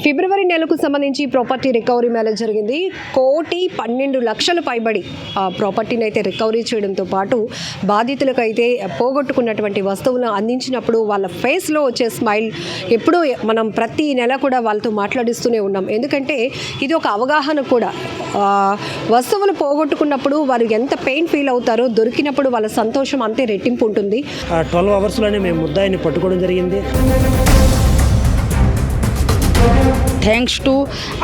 ఫిబ్రవరి నెలకు సంబంధించి property recovery Mela జరిగింది. 1,12,00,000 పైబడి ప్రాపర్టీని అయితే రికవరీ చేయడంతో పాటు బాధితులకు అయితే పోగొట్టుకున్నటువంటి వస్తువులను అందించినప్పుడు వాళ్ళ ఫేస్లో వచ్చే స్మైల్ ఎప్పుడూ మనం ప్రతి నెల కూడా వాళ్ళతో మాట్లాడిస్తూనే ఉన్నాం. ఎందుకంటే ఇది ఒక అవగాహన కూడా. వస్తువులు పోగొట్టుకున్నప్పుడు వారు ఎంత పెయిన్ ఫీల్ అవుతారో, దొరికినప్పుడు వాళ్ళ సంతోషం అంతే రెట్టింపు ఉంటుంది. 12 అవర్స్లోనే మేము ముద్దాయిని పట్టుకోవడం జరిగింది. Thanks to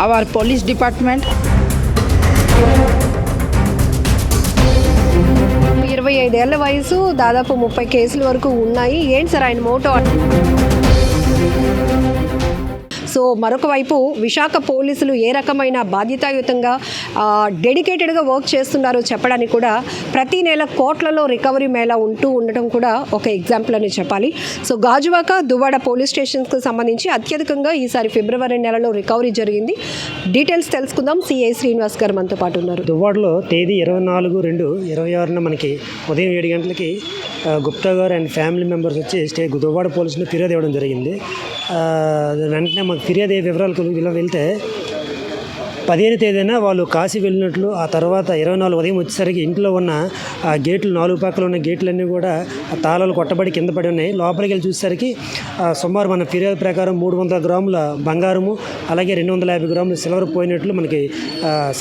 our police department. 25 ఏళ్ల వయసు, దాదాపు 30 కేసుల వరకు ఉన్నాయి. ఏంటి సార్ ఆయన మోటో? సో మరొక వైపు విశాఖ పోలీసులు ఏ రకమైన బాధ్యతాయుతంగా డెడికేటెడ్గా వర్క్ చేస్తున్నారో చెప్పడానికి కూడా ప్రతి నెల కోట్లలో రికవరీ మేళా ఉండటం కూడా ఒక ఎగ్జాంపుల్ అని చెప్పాలి. సో గాజువాక, దువ్వాడ పోలీస్ స్టేషన్స్కి సంబంధించి అత్యధికంగా ఈసారి ఫిబ్రవరి నెలలో రికవరీ జరిగింది. డీటెయిల్స్ తెలుసుకుందాం. సిఐ శ్రీనివాస్ గారు మనతో పాటు ఉన్నారు. దువ్వాడలో తేదీ 24/2/26న మనకి ఉదయం 7 గంటలకి గుప్తా గారు అండ్ ఫ్యామిలీ మెంబర్స్ వచ్చి దువ్వాడ పోలీసులు ఫిర్యాదు ఇవ్వడం జరిగింది. వెంటనే మాకు ఫిర్యాదు వివరాలకు వెళ్తే 15వ తేదీన వాళ్ళు కాశీ వెళ్ళినట్లు, ఆ తర్వాత 24 ఉదయం వచ్చేసరికి ఇంట్లో ఉన్న ఆ గేట్లు, 4 పక్కల ఉన్న గేట్లన్నీ కూడా ఆ తాళాలు కొట్టబడి కింద పడి ఉన్నాయి. లోపలికి వెళ్ళి చూసేసరికి సుమారు మన ఫిర్యాదు ప్రకారం 300 గ్రాముల బంగారము, అలాగే 250 గ్రాముల సిల్వర్ పోయినట్లు మనకి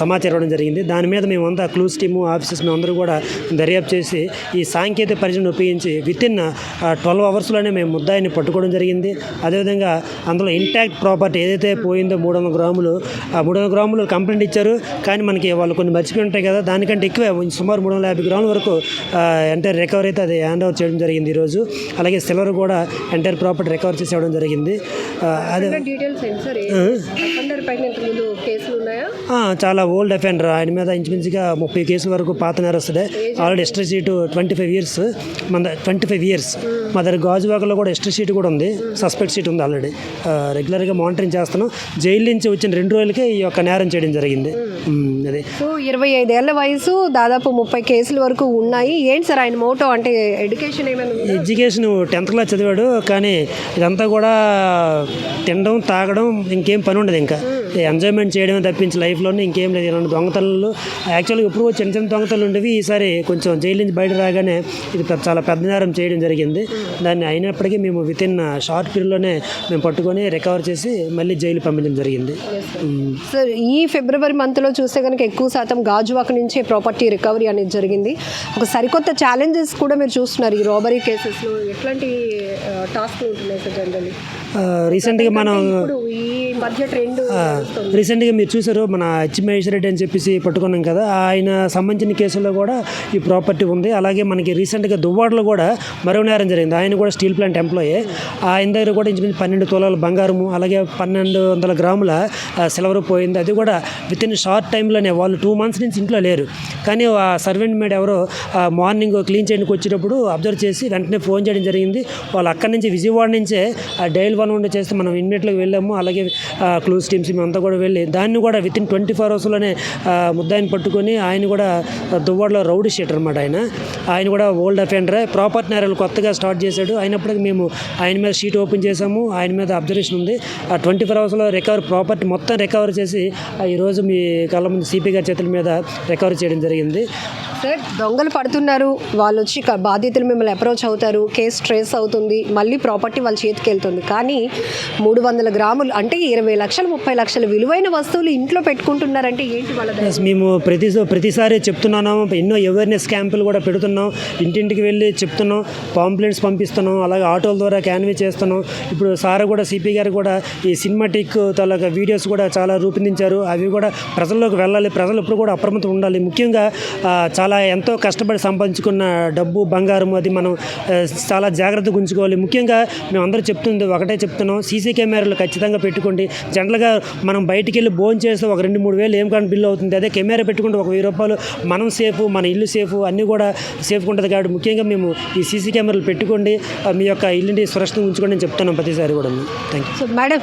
సమాచారం ఇవ్వడం జరిగింది. దాని మీద మేమంతా క్లూస్ టీము, ఆఫీసర్స్ మేమందరూ కూడా దర్యాప్తు చేసి ఈ సాంకేతిక పరిజ్ఞానం ఉపయోగించి వితిన్ 12 అవర్స్లోనే మేము ముద్దాయిని పట్టుకోవడం జరిగింది. అదేవిధంగా అందులో ఇంటాక్ట్ ప్రాపర్టీ ఏదైతే పోయిందో 300 గ్రాములు, ఆ 300 గ్రాములు కంప్లైంట్ ఇచ్చారు. కానీ మనకి వాళ్ళు కొన్ని మర్చిపోయి ఉంటాయి కదా, దానికంటే ఎక్కువే సుమారు 350 గ్రాముల వరకు ఎంటైర్ రికవరీ అయితే అది హ్యాండ్ ఓవర్ చేయడం జరిగింది ఈరోజు. అలాగే సిల్వర్ కూడా ఎంటైర్ ప్రాపర్టీ రికవర్ చేసి ఇవ్వడం జరిగింది. అదే చాలా ఓల్డ్ అఫెండర్. ఆయన మీద ఇంచుమించుగా 30 కేసుల వరకు పాత నేరస్తుడే. ఆల్రెడీ హిస్టరీ షీటు 25 ఇయర్స్, మన 25 ఇయర్స్. మా దగ్గర గాజువాకలో కూడా హిస్టరీ షీట్ కూడా ఉంది, సస్పెక్ట్ షీట్ ఉంది. ఆల్రెడీ రెగ్యులర్గా మానిటరింగ్ చేస్తున్నాం. జైలు నుంచి వచ్చిన 2 రోజులకే ఈ యొక్క నేరం చేయడం జరిగింది. అదే. సో 25 ఏళ్ల వయసు, దాదాపు 30 కేసుల వరకు ఉన్నాయి. ఏంటి సార్ ఆయన మోటో? అంటే ఎడ్యుకేషన్ ఎడ్యుకేషన్ 10th క్లాస్ చదివాడు. కానీ ఇదంతా కూడా తినడం, తాగడం, ఇంకేం పని ఉండదు. ఇంకా ఎంజాయ్మెంట్ చేయడమే తప్పించి లైఫ్లోనే ఇంకేం లేదు. ఇలాంటి దొంగతనాలు యాక్చువల్గా ఎప్పుడు చిన్న చిన్న దొంగతనాలు ఉండేవి. ఈసారి కొంచెం జైలు నుంచి బయట రాగానే ఇది చాలా పెద్ద నేరం చేయడం జరిగింది. దాన్ని అయినప్పటికీ మేము వితిన్ షార్ట్ పీరియడ్లోనే మేము పట్టుకొని రికవర్ చేసి మళ్ళీ జైలు పంపించడం జరిగింది. సార్ ఈ ఫిబ్రవరి మంత్లో చూస్తే కనుక ఎక్కువ శాతం గాజువాక నుంచే ప్రాపర్టీ రికవరీ అనేది జరిగింది. ఒక సరికొత్త ఛాలెంజెస్ కూడా మీరు చూస్తున్నారు ఈ రాబరీ కేసెస్లో. ఎట్లాంటి టాస్క్లు ఉంటున్నాయి సార్ జనరల్లీ? రీసెంట్గా మనం బడ్జెట్ రీసెంట్గా మీరు చూసారు, మన మహేశ్వరరెడ్డి అని చెప్పేసి పట్టుకున్నాం కదా, ఆయన సంబంధించిన కేసుల్లో కూడా ఈ ప్రాపర్టీ ఉంది. అలాగే మనకి రీసెంట్గా దువ్వాడలో కూడా మరో నేరం జరిగింది. ఆయన కూడా స్టీల్ ప్లాంట్ ఎంప్లాయీ. ఆయన దగ్గర కూడా ఇంచుమించు 12 తులాల బంగారము, అలాగే 1200 గ్రాముల సిల్వర్ పోయింది. అది కూడా వితిన్ షార్ట్ టైంలోనే. వాళ్ళు 2 months నుంచి ఇంట్లో లేరు. కానీ ఆ సర్వెంట్ మేడ్ ఎవరో మార్నింగ్ క్లీన్ చేయడానికి వచ్చేటప్పుడు అబ్జర్వ్ చేసి వెంటనే ఫోన్ చేయడం జరిగింది. వాళ్ళు అక్కడి నుంచి విజయవాడ నుంచే డైల్ 1 చేస్తే మనం ఇన్వెట్లోకి వెళ్ళాము. అలాగే క్లూస్ టీమ్స్ మేమంతా కూడా వెళ్ళి దాన్ని కూడా వితిన్ 24 అవర్స్లోనే ముద్దాయిని పట్టుకొని, ఆయన కూడా దువ్వాడలో రౌడీ షీటర్ అనమాట. ఆయన కూడా ఓల్డ్ అఫెండరే. ప్రాపర్టీ నేరాలు కొత్తగా స్టార్ట్ చేశాడు. అయినప్పటికీ మేము ఆయన మీద షీట్ ఓపెన్ చేసాము. ఆయన మీద అబ్జర్వేషన్ ఉంది. 24 అవర్స్లో ప్రాపర్టీ మొత్తం రికవర్ చేసి ఈరోజు మీ కళ్ళ ముందు సిపి గారి చేతుల మీద రికవర్ చేయడం జరిగింది. సార్ దొంగలు పడుతున్నారు, వాళ్ళు వచ్చి బాధితులు మిమ్మల్ని అప్రోచ్ అవుతారు, కేసు ట్రేస్ అవుతుంది, మళ్ళీ ప్రాపర్టీ వాళ్ళ చేతికి వెళ్తుంది. కానీ 300 గ్రాములు అంటే 20 లక్షలు 30 లక్షల విలువైన వస్తువులు ఇంట్లో పెట్టుకుంటున్నారంటే ఏంటి వాళ్ళ? మేము ప్రతిసారి చెప్తున్నాము. ఎన్నో అవేర్నెస్ క్యాంపులు కూడా పెడుతున్నాం. ఇంటింటికి వెళ్ళి చెప్తున్నాం, పాంప్లెట్స్ పంపిస్తున్నాం, అలాగే ఆటోల ద్వారా క్యాన్వే చేస్తున్నాం. ఇప్పుడు సార్ కూడా సిపి గారు కూడా ఈ సినిమాటిక్ తాలూకా వీడియోస్ కూడా చాలా రూపొందించారు. అవి కూడా ప్రజల్లోకి వెళ్ళాలి. ప్రజలు ఇప్పుడు కూడా అప్రమత్తం ఉండాలి. ముఖ్యంగా చాలా ఎంతో కష్టపడి సంపాదించుకున్న డబ్బు, బంగారం అది మనం చాలా జాగ్రత్తగా ఉంచుకోవాలి. ముఖ్యంగా మేము అందరూ ఒకటే చెప్తున్నాం, సీసీ కెమెరాలు ఖచ్చితంగా పెట్టుకోండి. జనరల్గా మనం బయటికి వెళ్ళి భోజనం చేస్తే ఒక 2-3 వేలు ఏం కానీ బిల్లు అవుతుంది. అదే కెమెరా పెట్టుకుంటే ఒక 1000 రూపాయలు మనం సేఫ్, మన ఇల్లు సేఫ్, అన్నీ కూడా సేఫ్గా ఉంటుంది. కాబట్టి ముఖ్యంగా మేము ఈ సీసీ కెమెరాలు పెట్టుకోండి, మీ యొక్క ఇల్లుని సురక్షితంగా ఉంచుకోండి అని చెప్తున్నాం ప్రతిసారి కూడా. Thank you. So madam,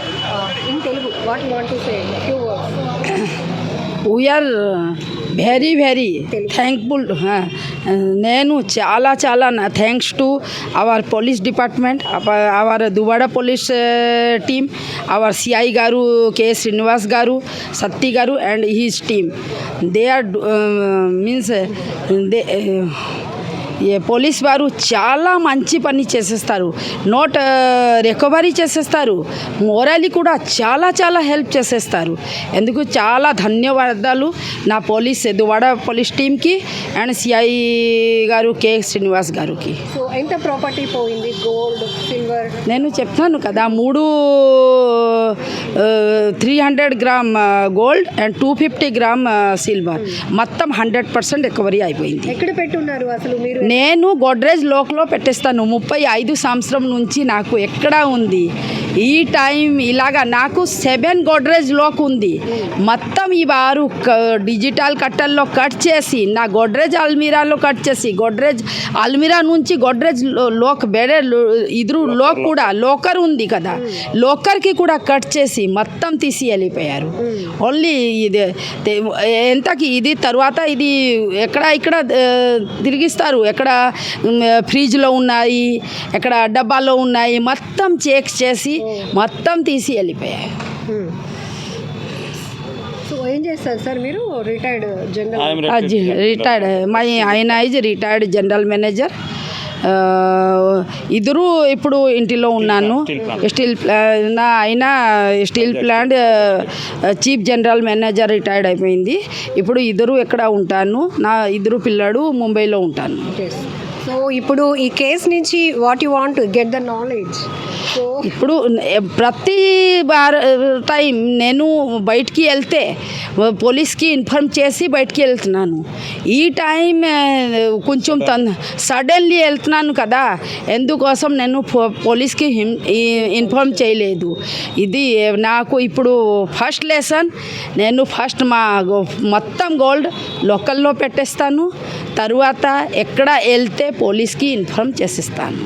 in Telugu what you want to say? We are very thankful నేను చాలా చాలా thanks to our police department, our Duvvada police team, our CI గారు కె శ్రీనివాస్ గారు, సత్తి గారు and his team. They are means they police వారు చాలా మంచి పని చేసేస్తారు. నోట్ రికవరీ చేసేస్తారు, మోరలీ కూడా చాలా చాలా హెల్ప్ చేసేస్తారు. ఎందుకు చాలా ధన్యవాదాలు నా దువ్వాడ పోలీస్ టీమ్కి అండ్ సిఐ గారు కె శ్రీనివాస్ గారికి. సో ఎంత ప్రాపర్టీ పోయింది? Gold, silver? నేను చెప్తాను కదా, 300 gram gold and 250 gram silver, మొత్తం 100% రికవరీ అయిపోయింది. ఎక్కడ పెట్టున్నారు అసలు మీరు? నేను గోడ్రేజ్ లోక్లో పెట్టేస్తాను. 35 సంవత్సరం నుంచి నాకు ఎక్కడ ఉంది ఈ టైం ఇలాగా. నాకు 7 గోడ్రేజ్ లోక్ ఉంది. మొత్తం ఈ వారు డిజిటల్ కట్టల్లో కట్ చేసి నా గోడ్రేజ్ అల్మీరాలో కట్ చేసి, గోడ్రేజ్ అల్మీరా నుంచి గోడ్రేజ్ లోక్ బెడే ఇద్దరు లోక్ కూడా లోకర్ ఉంది కదా, లోకర్కి కూడా కట్ చేసి మొత్తం తీసి వెళ్ళిపోయారు. ఓన్లీ ఇది ఎంతకి ఇది తర్వాత ఇది ఇక్కడ తిరిగిస్తారు, ఎక్కడ ఫ్రిడ్జ్లో ఉన్నాయి, ఎక్కడ డబ్బాలో ఉన్నాయి, మొత్తం చెక్ చేసి మొత్తం తీసి వెళ్ళిపోయారు. సో ఏం చేస్తారు సార్ మీరు? Retired general? రిటైర్డ్ ఆయన ఈజ్ రిటైర్డ్ జనరల్ మేనేజర్. ఇద్దరు ఇప్పుడు ఇంటిలో ఉన్నాను. Steel plant chief general manager retired అయిపోయింది. ఇప్పుడు ఇద్దరు ఎక్కడ ఉంటాను, నా ఇద్దరు పిల్లడు ముంబైలో ఉంటాను. సో ఇప్పుడు ఈ కేసు నుంచి what you want get the knowledge? So ఇప్పుడు ప్రతి టైం నేను బయటికి వెళ్తే పోలీస్కి ఇన్ఫార్మ్ చేసి బయటికి వెళ్తున్నాను. ఈ టైం కొంచెం సడన్లీ వెళ్తున్నాను కదా, ఎందుకోసం నేను పోలీస్కి ఇన్ఫార్మ్ చేయలేదు. ఇది నాకు ఇప్పుడు ఫస్ట్ లెసన్. నేను ఫస్ట్ మొత్తం గోల్డ్ లోకల్లో పెట్టేస్తాను, తరువాత ఎక్కడ వెళ్తే పోలీస్కి ఇన్ఫార్మ్ చేసేస్తాను.